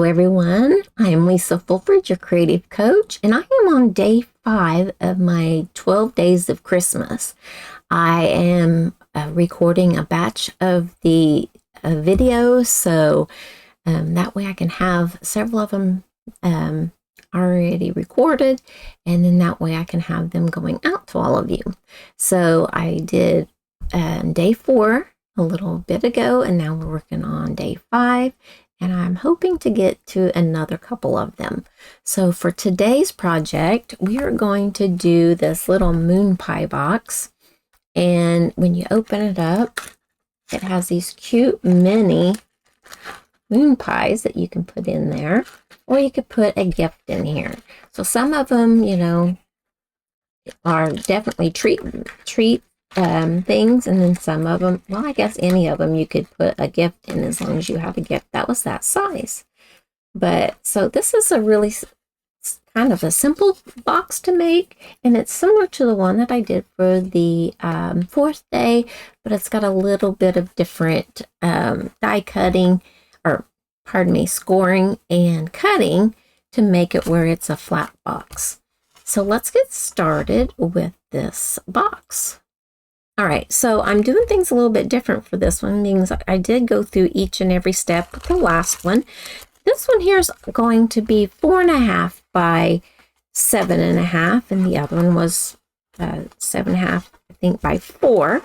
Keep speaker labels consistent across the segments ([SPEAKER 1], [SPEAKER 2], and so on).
[SPEAKER 1] everyone, I am Lisa Fulford, your creative coach, and I am on day 5 of my 12 days of Christmas. I am recording a batch of the videos, so that way I can have several of them already recorded, and then that way I can have them going out to all of you. So I did day 4 a little bit ago, and now we're working on day 5. And I'm hoping to get to another couple of them. So for today's project, we are going to do this little moon pie box. And when you open it up, it has these cute mini moon pies that you can put in there, or you could put a gift in here. So some of them, you know, are definitely treat things, and then some of them, well, I guess any of them you could put a gift in as long as you have a gift that was that size. But so this is a really kind of a simple box to make, and it's similar to the one that I did for the 4th day, but it's got a little bit of different die cutting, or pardon me, scoring and cutting to make it where it's a flat box. So let's get started with this box. All right, so I'm doing things a little bit different for this one, means I did go through each and every step with the last one. This one here is going to be 4.5 by 7.5, and the other one was 7.5, I think, by 4.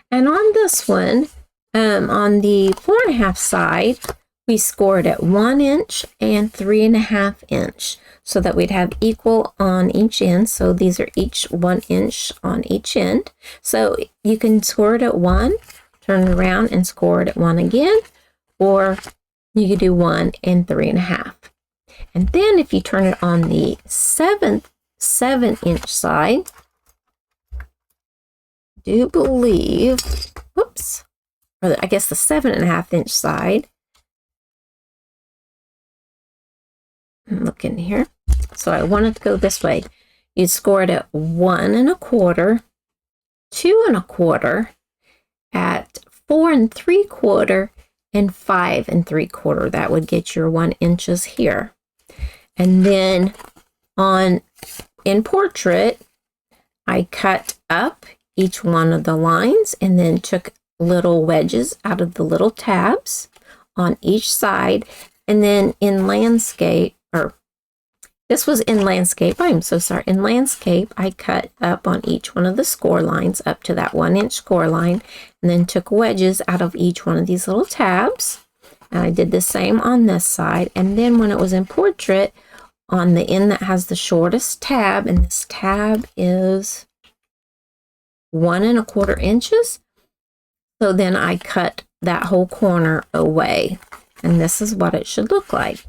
[SPEAKER 1] And on this one, on the 4.5 side, we scored at 1 inch and 3.5 inch, so that we'd have equal on each end. So these are each 1 inch on each end. So you can score it at 1, turn it around and score it at 1 again, or you could do 1 and 3.5. And then if you turn it on the 7-inch side, I do believe, whoops, or I guess the 7.5-inch side, look in here. So I wanted to go this way. You'd score it at 1 1/4, 2 1/4, at 4 3/4, and 5 3/4. That would get your 1 inches here. And then in portrait, I cut up each one of the lines and then took little wedges out of the little tabs on each side. And then in landscape, or this was in landscape, I'm so sorry. In landscape, I cut up on each one of the score lines up to that 1 inch score line, and then took wedges out of each one of these little tabs. And I did the same on this side. And then when it was in portrait, on the end that has the shortest tab, and this tab is 1 1/4 inches. So then I cut that whole corner away, and this is what it should look like.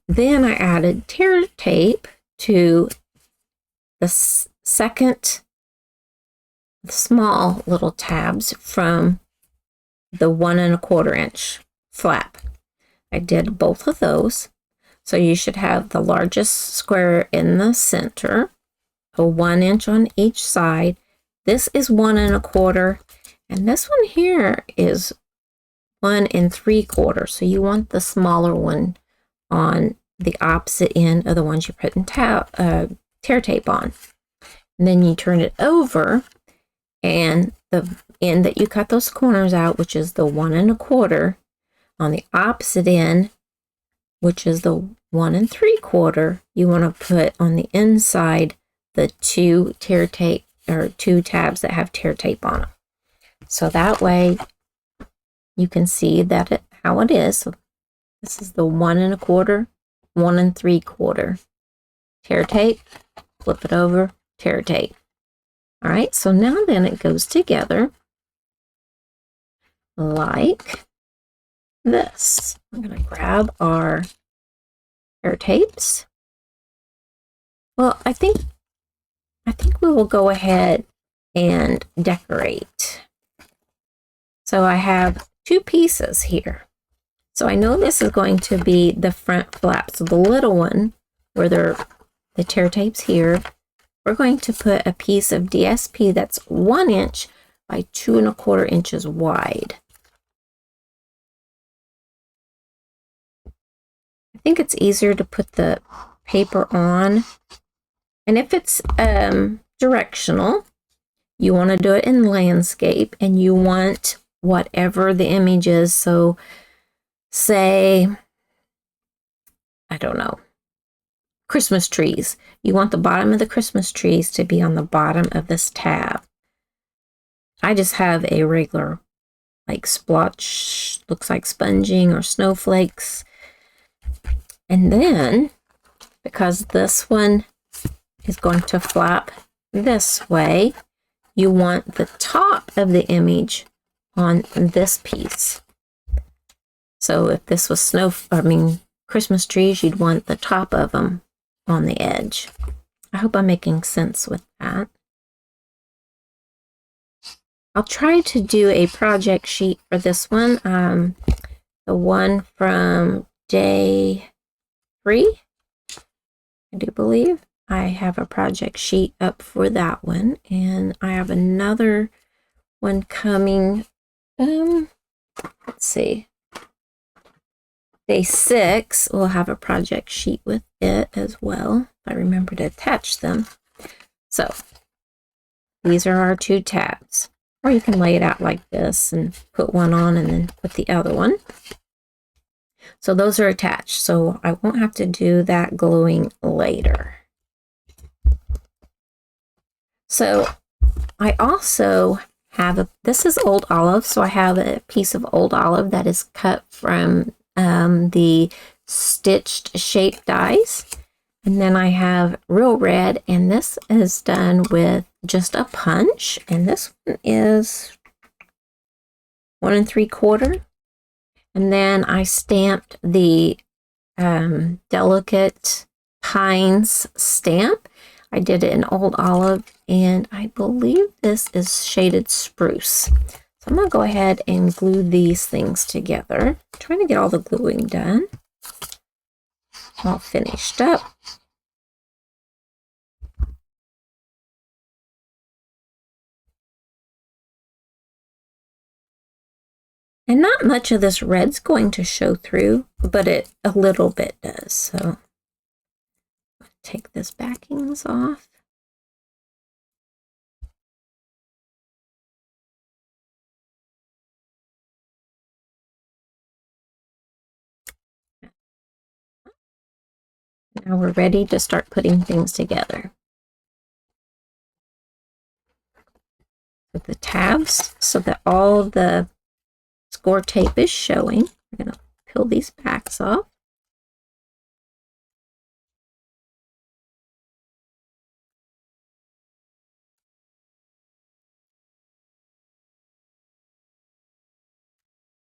[SPEAKER 1] Then I added tear tape to the second small little tabs from the 1 1/4 inch flap. I did both of those. So you should have the largest square in the center, a 1 inch on each side. This is 1 1/4, and this one here is 1 3/4. So you want the smaller one on the opposite end of the ones you're putting tear tape on. And then you turn it over, and the end that you cut those corners out, which is the 1 1/4, on the opposite end, which is the 1 3/4, you want to put on the inside the 2 tear tape, or 2 tabs that have tear tape on them. So that way you can see that how it is. So this is the 1 1/4, 1 3/4. Tear tape, flip it over, tear tape. All right, so now then it goes together like this. I'm going to grab our tear tapes. Well, I think we will go ahead and decorate. So I have 2 pieces here. So I know this is going to be the front flap. So the little one, where the tear tape's here, we're going to put a piece of DSP that's 1 inch by 2 1/4 inches wide. think it's easier to put the paper on. And if it's directional, you want to do it in landscape, and you want whatever the image is. So say, I don't know, Christmas trees. You want the bottom of the Christmas trees to be on the bottom of this tab. I just have a regular like splotch, looks like sponging or snowflakes. And then, because this one is going to flap this way, you want the top of the image on this piece. So if this was Christmas trees, you'd want the top of them on the edge. I hope I'm making sense with that. I'll try to do a project sheet for this one. The one from day 3, I do believe. I have a project sheet up for that one, and I have another one coming. Let's see. Day 6, we'll have a project sheet with it as well, if I remember to attach them. So these are our 2 tabs. Or you can lay it out like this and put one on and then put the other one. So those are attached, so I won't have to do that gluing later. So I also have this is old olive, so I have a piece of old olive that is cut from the stitched shape dies. And then I have real red, and this is done with just a punch, and this one is 1 3/4. And then I stamped the Delicate Pines stamp. I did it in old olive, and I believe this is shaded spruce. So I'm going to go ahead and glue these things together. I'm trying to get all the gluing done. All finished up. And not much of this red's going to show through, but a little bit does. So I'll take this backings off. Now we're ready to start putting things together. With the tabs, so that all the score tape is showing. I'm going to peel these backs off.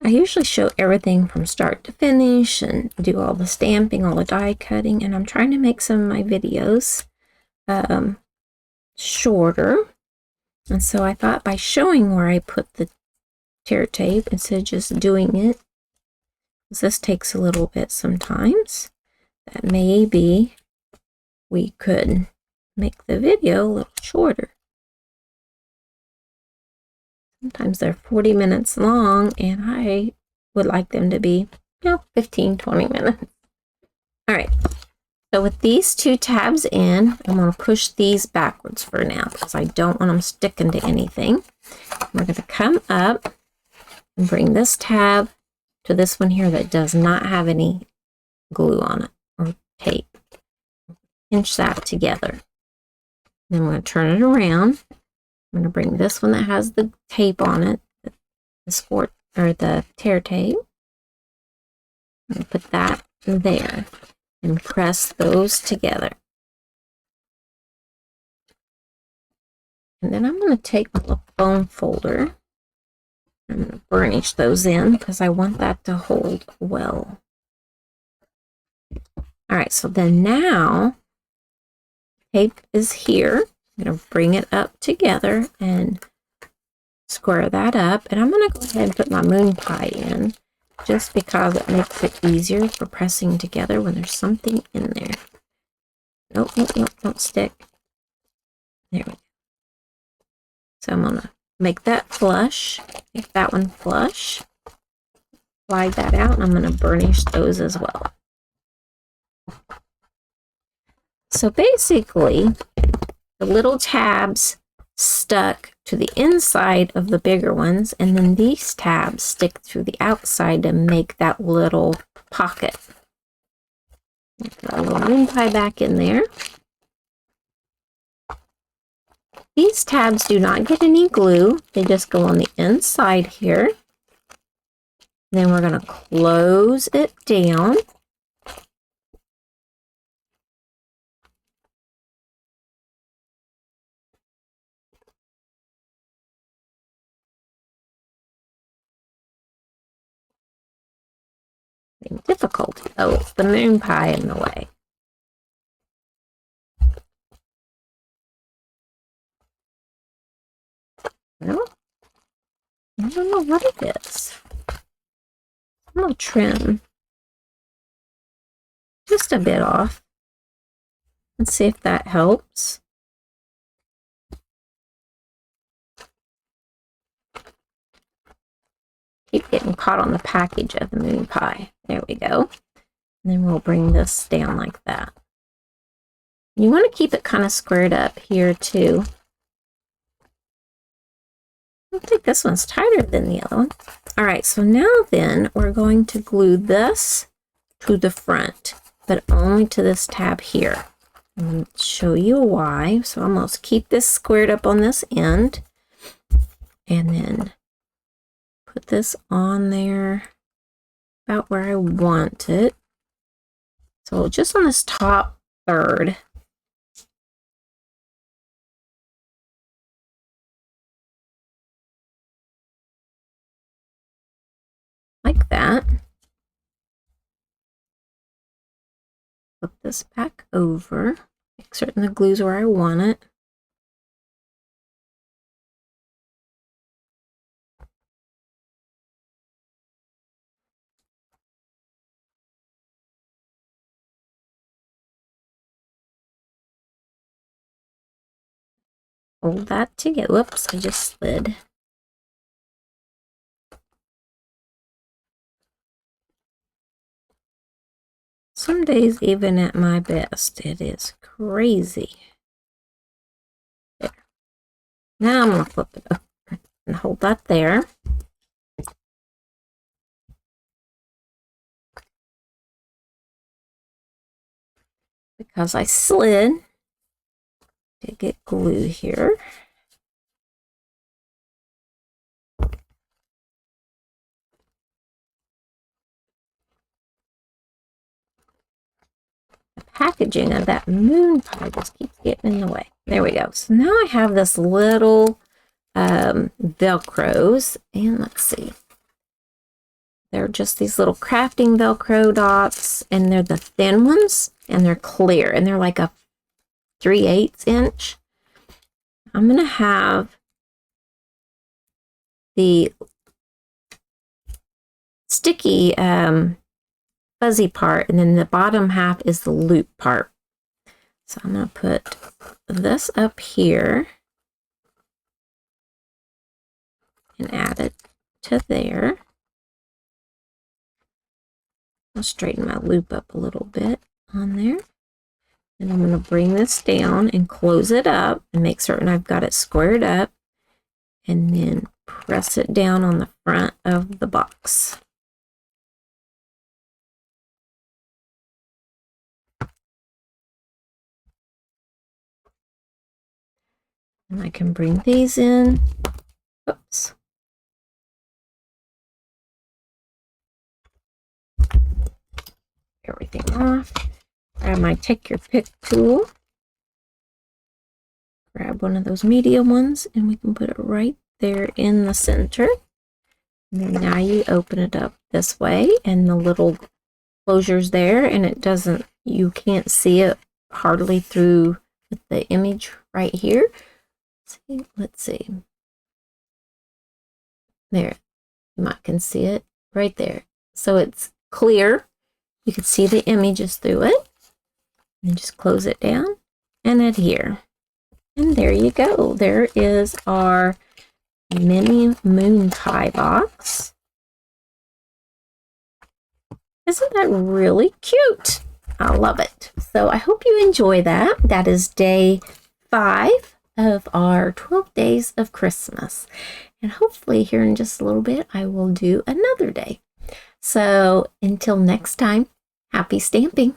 [SPEAKER 1] I usually show everything from start to finish and do all the stamping, all the die cutting, and I'm trying to make some of my videos shorter. And so I thought by showing where I put the tear tape instead of just doing it, because this takes a little bit sometimes, that maybe we could make the video a little shorter. Sometimes they're 40 minutes long, and I would like them to be, 15, 20 minutes. All right. So with these 2 tabs in, I'm going to push these backwards for now because I don't want them sticking to anything. We're going to come up and bring this tab to this one here that does not have any glue on it or tape. Pinch that together. Then I'm going to turn it around. I'm going to bring this one that has the tape on it, the tear tape. I'm going to put that there and press those together. And then I'm going to take my foam folder. I'm going to burnish those in because I want that to hold well. All right, so then now tape is here. I'm going to bring it up together and square that up. And I'm going to go ahead and put my moon pie in just because it makes it easier for pressing together when there's something in there. Nope, don't stick. There we go. So I'm going to make that flush, make that one flush, slide that out, and I'm going to burnish those as well. So basically, the little tabs stuck to the inside of the bigger ones, and then these tabs stick to the outside to make that little pocket. Put a little moon pie back in there. These tabs do not get any glue. They just go on the inside here. Then we're going to close it down. Difficulty. Oh, it's the moon pie in the way. No, I don't know what it is. I'm going to trim just a bit off. Let's see if that helps. Keep getting caught on the package of the moon pie. There we go. And then we'll bring this down like that. You want to keep it kind of squared up here too. I think this one's tighter than the other one. All right, so now then we're going to glue this to the front, but only to this tab here. I'm going to show you why. So I'm going to keep this squared up on this end, and then put this on there about where I want it. So just on this top third. Like that. Flip this back over. Make certain the glue's where I want it. Hold that together. Whoops, I just slid. Some days, even at my best, it is crazy. There. Now I'm going to flip it over and hold that there. Because I slid to get glue here. Packaging of that moon pie just keeps getting in the way. There we go. So now I have this little Velcros, and let's see. They're just these little crafting Velcro dots, and they're the thin ones, and they're clear, and they're like a 3/8 inch. I'm going to have the sticky fuzzy part, and then the bottom half is the loop part. So I'm going to put this up here and add it to there. I'll straighten my loop up a little bit on there. And I'm going to bring this down and close it up and make certain I've got it squared up, and then press it down on the front of the box. And I can bring these in. Oops. Everything off. Grab my Take Your Pick tool. Grab one of those medium ones, and we can put it right there in the center. And then now you open it up this way, and the little closure's there, and it doesn't, you can't see it hardly through the image right here. Let's see. There, you might can see it right there. So it's clear. You can see the images through it. And just close it down and adhere. And there you go. There is our mini moon pie box. Isn't that really cute? I love it. So I hope you enjoy that. That is day 5 of our 12 days of Christmas. And hopefully here in just a little bit, I will do another day. So until next time, happy stamping.